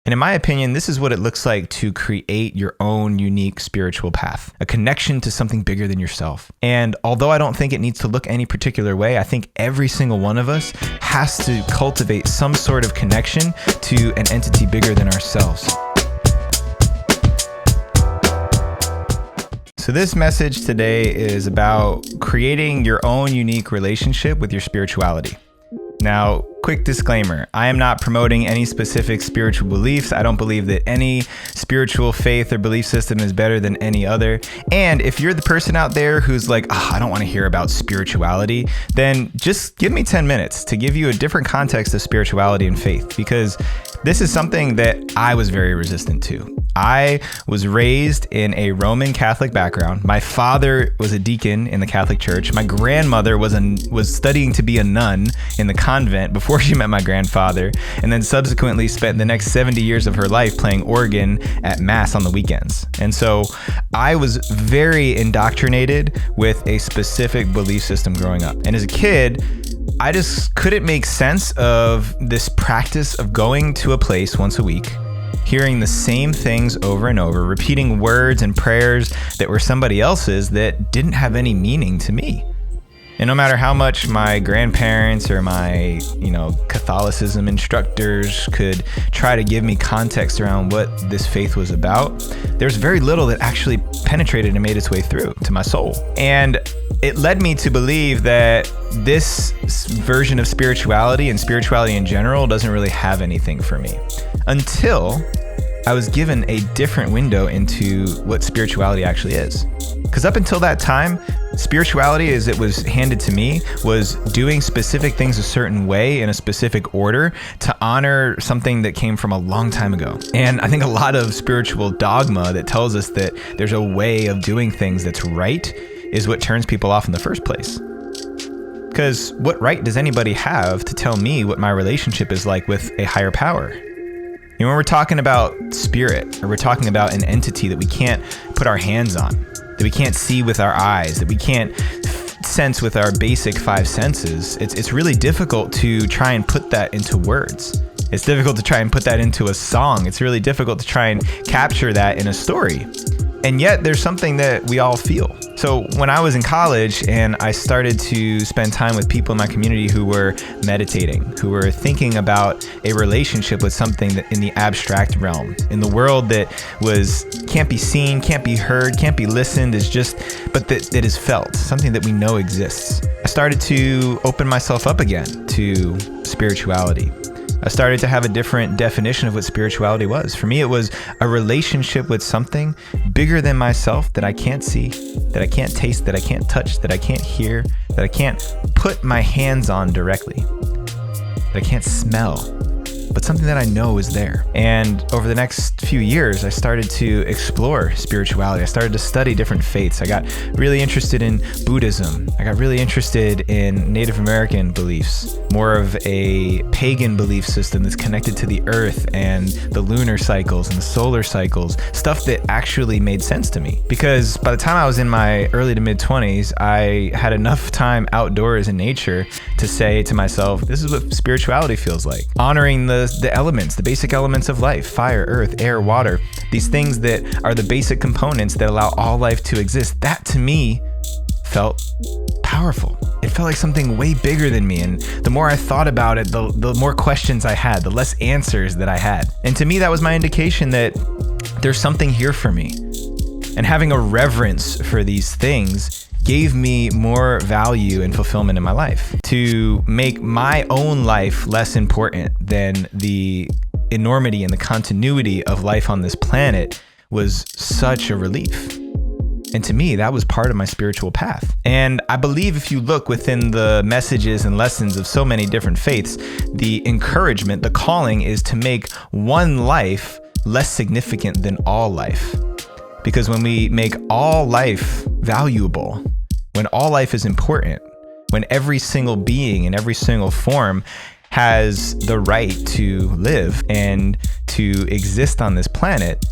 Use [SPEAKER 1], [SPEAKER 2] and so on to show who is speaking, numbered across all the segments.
[SPEAKER 1] And in my opinion, this is what it looks like to create your own unique spiritual path, a connection to something bigger than yourself. And although I don't think it needs to look any particular way, I think every single one of us has to cultivate some sort of connection to an entity bigger than ourselves. So this message today is about creating your own unique relationship with your spirituality. Now, quick disclaimer, I am not promoting any specific spiritual beliefs. I don't believe that any spiritual faith or belief system is better than any other. And if you're the person out there who's like, I don't want to hear about spirituality, then just give me 10 minutes to give you a different context of spirituality and faith, because this is something that I was very resistant to. I was raised in a Roman Catholic background. My father was a deacon in the Catholic Church. My grandmother was studying to be a nun in the convent before she met my grandfather, and then subsequently spent the next 70 years of her life playing organ at Mass on the weekends. And so I was very indoctrinated with a specific belief system growing up. And as a kid, I just couldn't make sense of this practice of going to a place once a week, hearing the same things over and over, repeating words and prayers that were somebody else's that didn't have any meaning to me. And no matter how much my grandparents or my, Catholicism instructors could try to give me context around what this faith was about, there's very little that actually penetrated and made its way through to my soul. And it led me to believe that this version of spirituality and spirituality in general doesn't really have anything for me, until I was given a different window into what spirituality actually is. Because up until that time, spirituality, as it was handed to me, was doing specific things a certain way in a specific order to honor something that came from a long time ago. And I think a lot of spiritual dogma that tells us that there's a way of doing things that's right is what turns people off in the first place. Because what right does anybody have to tell me what my relationship is like with a higher power? When we're talking about spirit, or we're talking about an entity that we can't put our hands on, that we can't see with our eyes, that we can't sense with our basic five senses, it's really difficult to try and put that into words. It's difficult to try and put that into a song. It's really difficult to try and capture that in a story. And yet there's something that we all feel. So when I was in college and I started to spend time with people in my community who were meditating, who were thinking about a relationship with something that in the abstract realm, in the world that can't be seen, can't be heard, can't be listened, but that is felt, something that we know exists. I started to open myself up again to spirituality. I started to have a different definition of what spirituality was. For me, it was a relationship with something bigger than myself that I can't see, that I can't taste, that I can't touch, that I can't hear, that I can't put my hands on directly, that I can't smell, but something that I know is there. And over the next few years, I started to explore spirituality. I started to study different faiths. I got really interested in Buddhism. I got really interested in Native American beliefs, more of a pagan belief system that's connected to the earth and the lunar cycles and the solar cycles, stuff that actually made sense to me. Because by the time I was in my early to mid 20s, I had enough time outdoors in nature to say to myself, this is what spirituality feels like. Honoring the elements, the basic elements of life, fire, earth, air, water, these things that are the basic components that allow all life to exist. That to me felt powerful. It felt like something way bigger than me. And the more I thought about it, the more questions I had, the less answers that I had. And to me, that was my indication that there's something here for me. And having a reverence for these things gave me more value and fulfillment in my life. To make my own life less important than the enormity and the continuity of life on this planet was such a relief. And to me, that was part of my spiritual path. And I believe if you look within the messages and lessons of so many different faiths, the encouragement, the calling is to make one life less significant than all life. Because when we make all life valuable, when all life is important, when every single being in every single form has the right to live and to exist on this planet,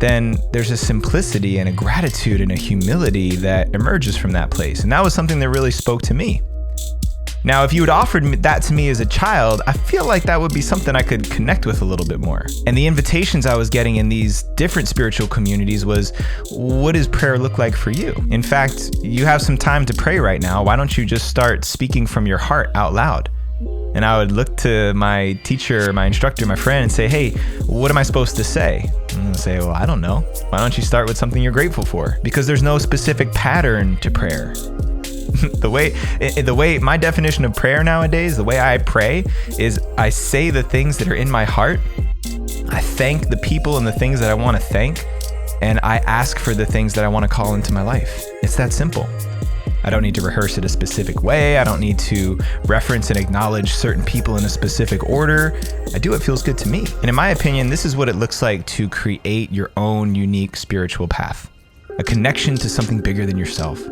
[SPEAKER 1] then there's a simplicity and a gratitude and a humility that emerges from that place. And that was something that really spoke to me. Now, if you had offered that to me as a child, I feel like that would be something I could connect with a little bit more. And the invitations I was getting in these different spiritual communities was, what does prayer look like for you? In fact, you have some time to pray right now. Why don't you just start speaking from your heart out loud? And I would look to my teacher, my instructor, my friend and say, hey, what am I supposed to say? And they'll say, well, I don't know. Why don't you start with something you're grateful for? Because there's no specific pattern to prayer. The way my definition of prayer nowadays, the way I pray is I say the things that are in my heart. I thank the people and the things that I want to thank. And I ask for the things that I want to call into my life. It's that simple. I don't need to rehearse it a specific way. I don't need to reference and acknowledge certain people in a specific order. I do what feels good to me. And in my opinion, this is what it looks like to create your own unique spiritual path, a connection to something bigger than yourself.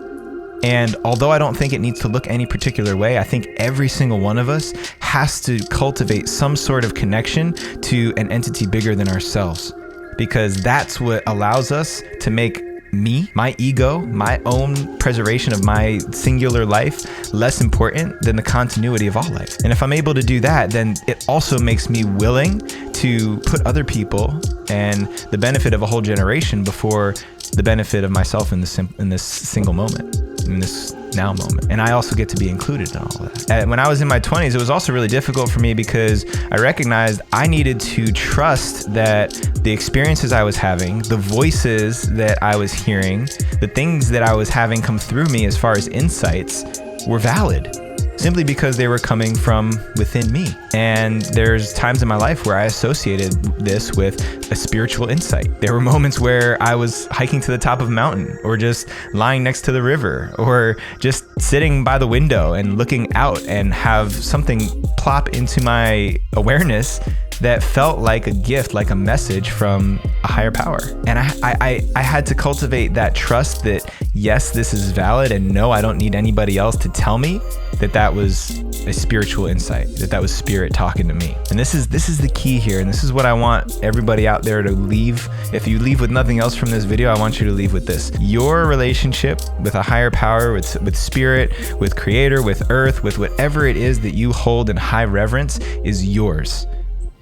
[SPEAKER 1] And although I don't think it needs to look any particular way, I think every single one of us has to cultivate some sort of connection to an entity bigger than ourselves, because that's what allows us to make me, my ego, my own preservation of my singular life less important than the continuity of all life. And if I'm able to do that, then it also makes me willing to put other people and the benefit of a whole generation before the benefit of myself in this single moment, in this now moment. And I also get to be included in all of that. When I was in my 20s, it was also really difficult for me because I recognized I needed to trust that the experiences I was having, the voices that I was hearing, the things that I was having come through me as far as insights were valid, simply because they were coming from within me. And there's times in my life where I associated this with a spiritual insight. There were moments where I was hiking to the top of a mountain, or just lying next to the river, or just sitting by the window and looking out and have something plop into my awareness that felt like a gift, like a message from a higher power. And I had to cultivate that trust that, yes, this is valid, and no, I don't need anybody else to tell me that was a spiritual insight, that was spirit talking to me. And this is the key here, and this is what I want everybody out there to leave. If you leave with nothing else from this video, I want you to leave with this. Your relationship with a higher power, with spirit, with creator, with earth, with whatever it is that you hold in high reverence is yours.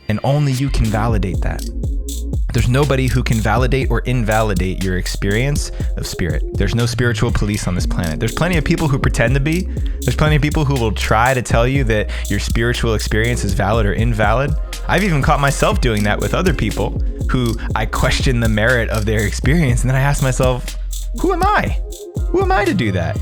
[SPEAKER 1] And only you can validate that. There's nobody who can validate or invalidate your experience of spirit. There's no spiritual police on this planet. There's plenty of people who pretend to be. There's plenty of people who will try to tell you that your spiritual experience is valid or invalid. I've even caught myself doing that with other people who I question the merit of their experience. And then I ask myself, who am I? Who am I to do that?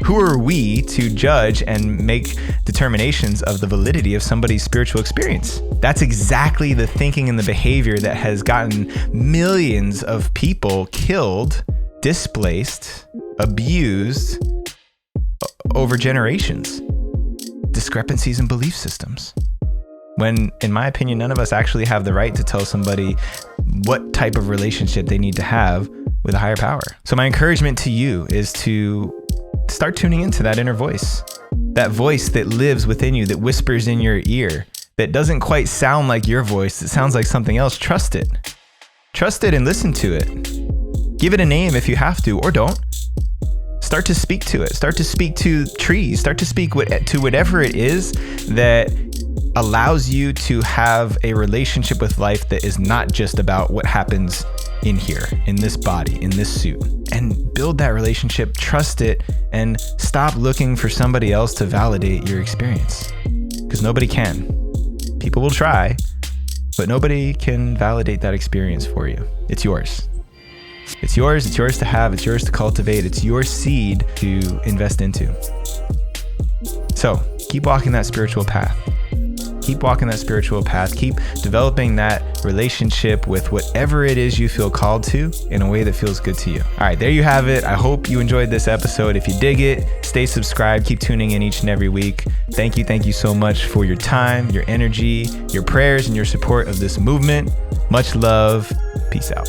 [SPEAKER 1] Who are we to judge and make determinations of the validity of somebody's spiritual experience? That's exactly the thinking and the behavior that has gotten millions of people killed, displaced, abused over generations. Discrepancies in belief systems. When, in my opinion, none of us actually have the right to tell somebody what type of relationship they need to have with a higher power. So my encouragement to you is to start tuning into that inner voice, that voice that lives within you, that whispers in your ear, that doesn't quite sound like your voice, it sounds like something else. Trust it. Trust it and listen to it. Give it a name if you have to, or don't. Start to speak to it. Start to speak to trees. Start to speak to whatever it is that allows you to have a relationship with life that is not just about what happens in here, in this body, in this suit. And build that relationship, trust it, and stop looking for somebody else to validate your experience. Because nobody can. People will try, but nobody can validate that experience for you. It's yours. It's yours to have, it's yours to cultivate, it's your seed to invest into. So keep walking that spiritual path. Keep walking that spiritual path. Keep developing that relationship with whatever it is you feel called to in a way that feels good to you. All right, there you have it. I hope you enjoyed this episode. If you dig it, stay subscribed. Keep tuning in each and every week. Thank you so much for your time, your energy, your prayers, and your support of this movement. Much love. Peace out.